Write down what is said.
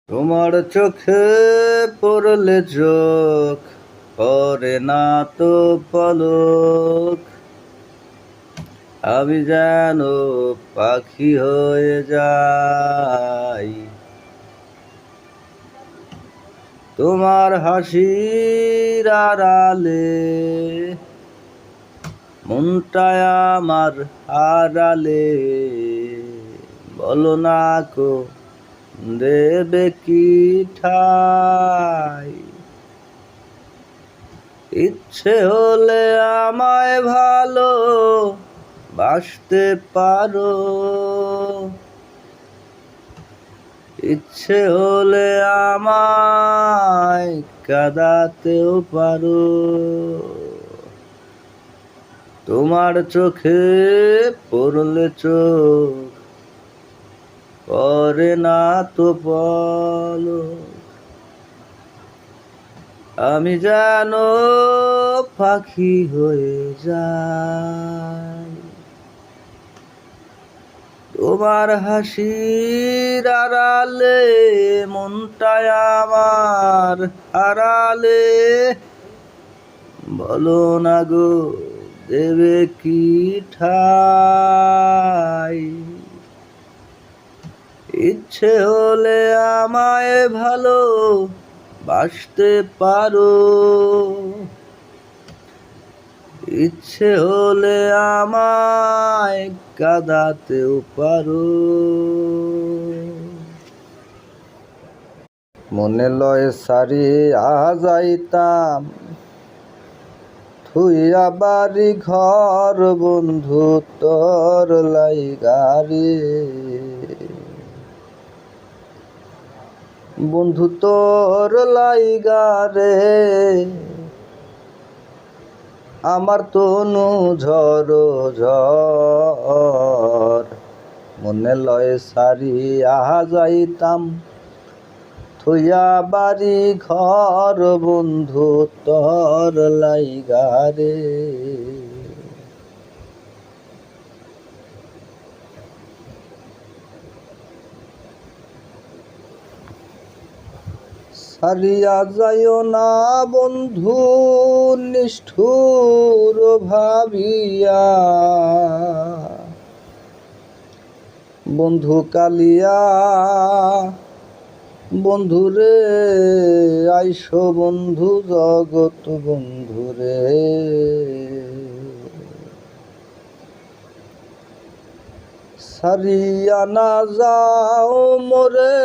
তোমার চোখে পড়লে চোখ পড়ে না তো পলক। আমি যেন পাখি হয়ে যাই তোমার হাসির আড়ালে, মনটায় আমার হারালে। বলো না কো দেবে কি ঠাই, ইচ্ছে হলে আমায় ভালো বাসতে পারো, ইচ্ছে হলে আমায় কাঁদাতেও পারো। তোমার চোখে পড়লে চোখ পড়ে না তো পলক। আমি যেন পাখি হয়ে যাই তোমার হাসির আড়ালে, মনটায় আমার হারালে। বলো না গো দেবে কি ঠাই, ইচ্ছে হলে আমায় ভালো বাসতে পারো, ইচ্ছে হলে আমায় কাঁদাতেও পারো। মনে লয় সারিয়া যাইতাম থুইয়া বাড়ি ঘর, বন্ধু তোর লাইগারে, বন্ধু তোর লাইগারে। আমার তনু ঝড় ঝড়, মনে লয় সারিয়া যাইতাম থুইয়া বাড়ি ঘর, বন্ধু তোর লাইগারে। সারিয়া যাইও না বন্ধু নিষ্ঠুর ভাবিয়া, বন্ধু কালিয়া বন্ধুরে আইসো, বন্ধু জগৎ বন্ধুরে। সারিয়া না যাও মোরে